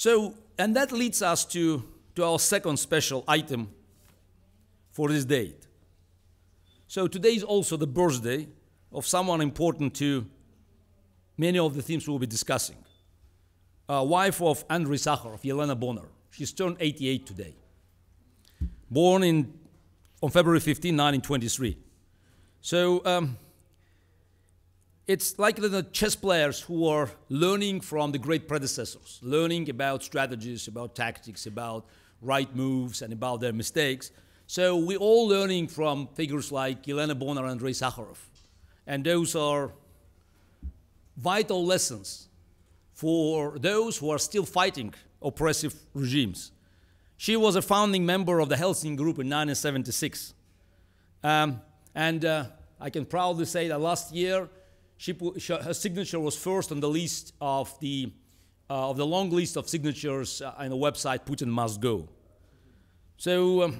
So, and that leads us to our second special item for this date. So today is also the birthday of someone important to many of the themes we'll be discussing. Wife of Andrei Sakharov, Yelena Bonar. She's turned 88 today. Born on February 15, 1923. So it's like the chess players who are learning from the great predecessors, learning about strategies, about tactics, about right moves, and about their mistakes. So we're all learning from figures like Yelena Bonar and Andrei Sakharov. And those are vital lessons for those who are still fighting oppressive regimes. She was a founding member of the Helsinki Group in 1976. I can proudly say that last year, her signature was first on the list of the long list of signatures on the website Putin Must Go. So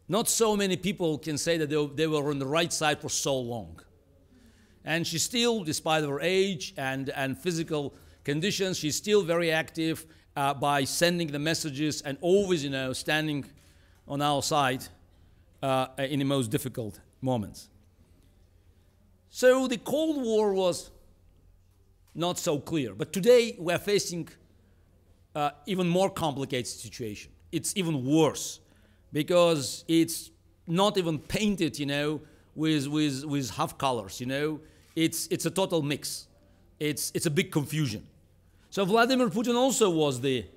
not so many people can say that they were on the right side for so long. And she still, despite her age and physical conditions, she's still very active by sending the messages and always, standing on our side in the most difficult moments. So the Cold War was not so clear, but today we're facing even more complicated situation. It's even worse because it's not even painted, with half colors. It's a total mix. It's a big confusion. So Vladimir Putin also was the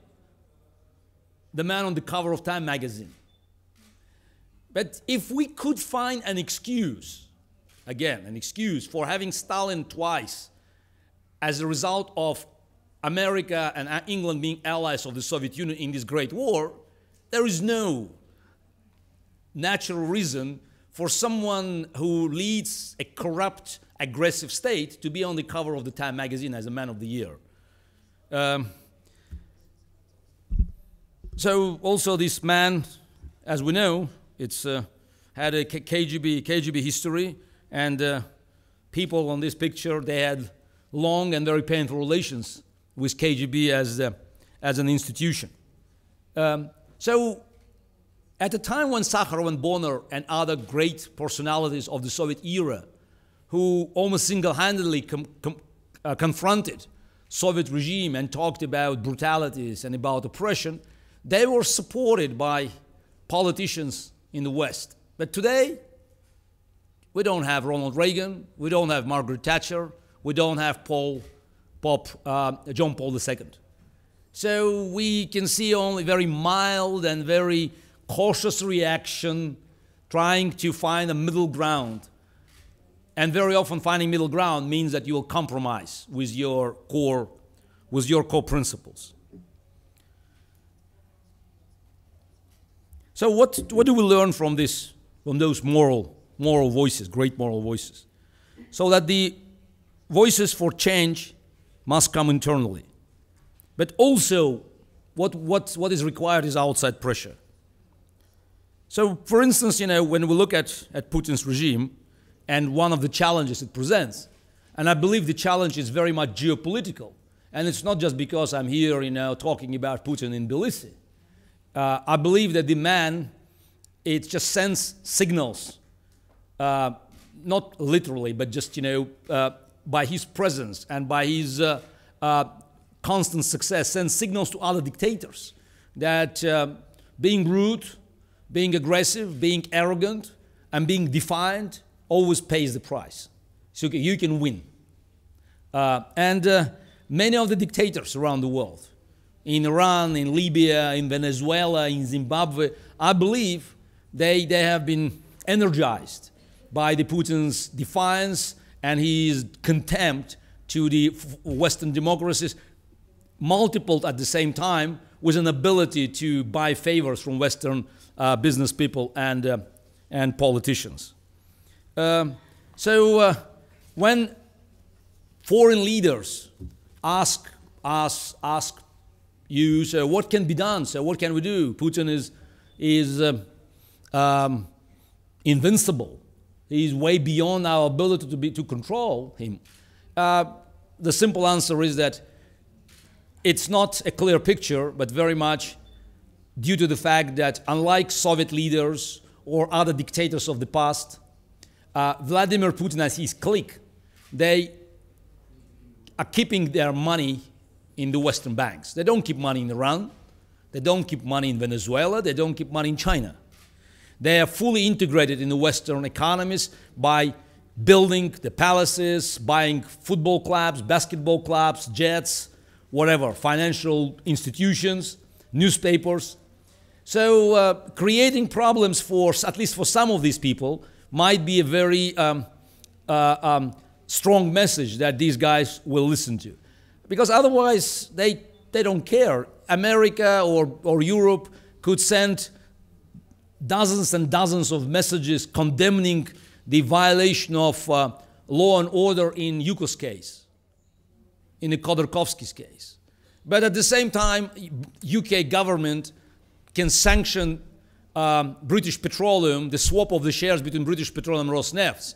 man on the cover of Time magazine. But if we could find an excuse, again, an excuse for having Stalin twice as a result of America and England being allies of the Soviet Union in this great war, there is no natural reason for someone who leads a corrupt, aggressive state to be on the cover of the Time magazine as a man of the year. So also this man, as we know, had a KGB history, and people on this picture, they had long and very painful relations with KGB as an institution. So at the time when Sakharov and Bonar and other great personalities of the Soviet era, who almost single-handedly confronted Soviet regime and talked about brutalities and about oppression, they were supported by politicians in the West. But today, we don't have Ronald Reagan, we don't have Margaret Thatcher, we don't have John Paul II. So we can see only very mild and very cautious reaction, trying to find a middle ground. And very often finding middle ground means that you will compromise with your core principles. So what do we learn from those moral voices, great moral voices? So that the voices for change must come internally. But also, what is required is outside pressure. So, for instance, when we look at Putin's regime, and one of the challenges it presents, and I believe the challenge is very much geopolitical, and it's not just because I'm here, talking about Putin in Tbilisi. I believe that the man, it just sends signals, not literally, but just, by his presence and by his constant success, sends signals to other dictators that being rude, being aggressive, being arrogant, and being defiant always pays the price. So you can win. Many of the dictators around the world, in Iran, in Libya, in Venezuela, in Zimbabwe, I believe they have been energized by the Putin's defiance and his contempt to the Western democracies, multiplied at the same time with an ability to buy favors from Western business people and politicians. When foreign leaders ask you, so what can be done? So what can we do? Putin is invincible. He's way beyond our ability to control him. The simple answer is that it's not a clear picture, but very much due to the fact that unlike Soviet leaders or other dictators of the past, Vladimir Putin and his clique, they are keeping their money in the Western banks. They don't keep money in Iran. They don't keep money in Venezuela. They don't keep money in China. They are fully integrated in the Western economies by building the palaces, buying football clubs, basketball clubs, jets, whatever, financial institutions, newspapers. So creating problems for, at least for some of these people, might be a very strong message that these guys will listen to. Because otherwise, they don't care. America or Europe could send dozens and dozens of messages condemning the violation of law and order in Yuko's case, in the Khodorkovsky's case. But at the same time, UK government can sanction British Petroleum, the swap of the shares between British Petroleum and Rosneft,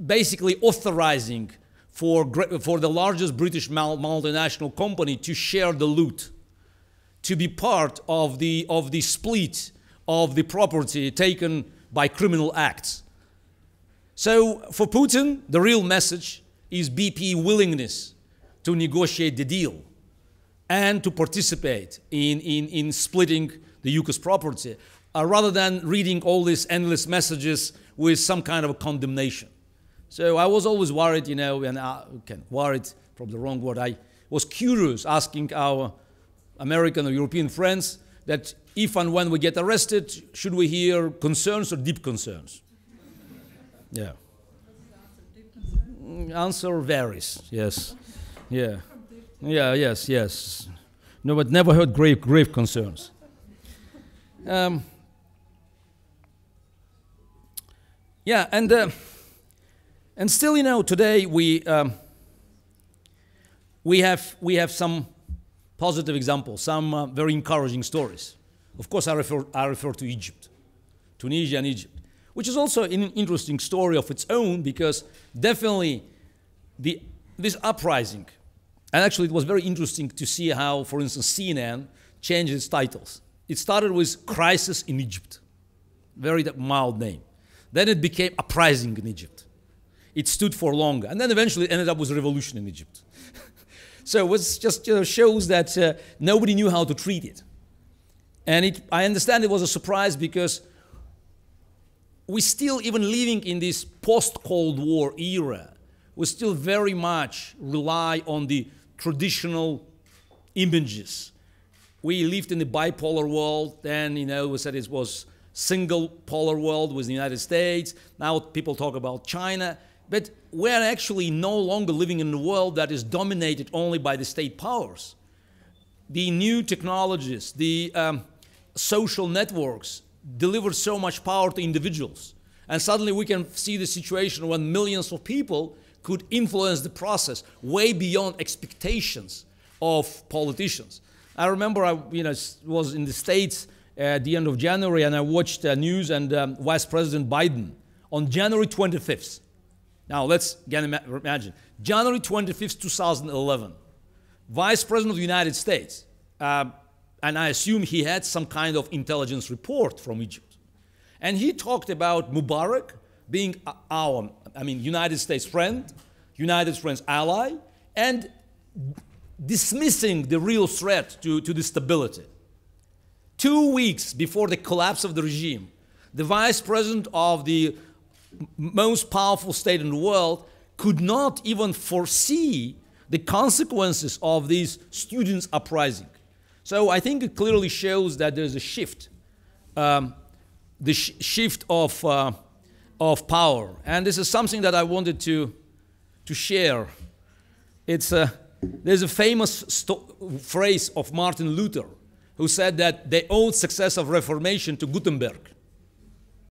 basically authorizing for the largest British multinational company to share the loot, to be part of the split of the property taken by criminal acts. So for Putin, the real message is BP willingness to negotiate the deal and to participate in splitting the Yukos property, rather than reading all these endless messages with some kind of a condemnation. So I was always worried, you know, and worried, probably the wrong word. I was curious, asking our American or European friends that if and when we get arrested, should we hear concerns or deep concerns? Yeah. Answer varies, yes. Yeah. Yeah, yes. No, but never heard grave concerns. Yeah, and still, you know, today we have some positive examples, some very encouraging stories. Of course, I refer to Egypt, Tunisia and Egypt, which is also an interesting story of its own, because definitely this uprising, and actually it was very interesting to see how, for instance, CNN changed its titles. It started with Crisis in Egypt, very mild name. Then it became Uprising in Egypt. It stood for longer, and then eventually it ended up with Revolution in Egypt. So it was just shows that nobody knew how to treat it. And I understand it was a surprise because we still, even living in this post-Cold War era, we still very much rely on the traditional images. We lived in the bipolar world, then, you know, we said it was single polar world with the United States. Now people talk about China. But we're actually no longer living in a world that is dominated only by the state powers. The new technologies, the social networks deliver so much power to individuals. And suddenly we can see the situation when millions of people could influence the process way beyond expectations of politicians. I remember I was in the States at the end of January, and I watched news, and Vice President Biden on January 25th. Now let's imagine, January 25th, 2011, Vice President of the United States, and I assume he had some kind of intelligence report from Egypt. And he talked about Mubarak being our, United States friend, United States ally, and dismissing the real threat to the stability. 2 weeks before the collapse of the regime, the Vice President of the most powerful state in the world could not even foresee the consequences of these students' uprising. So I think it clearly shows that there's a shift, shift of power. And this is something that I wanted to share. There's a famous phrase of Martin Luther, who said that they owed success of Reformation to Gutenberg.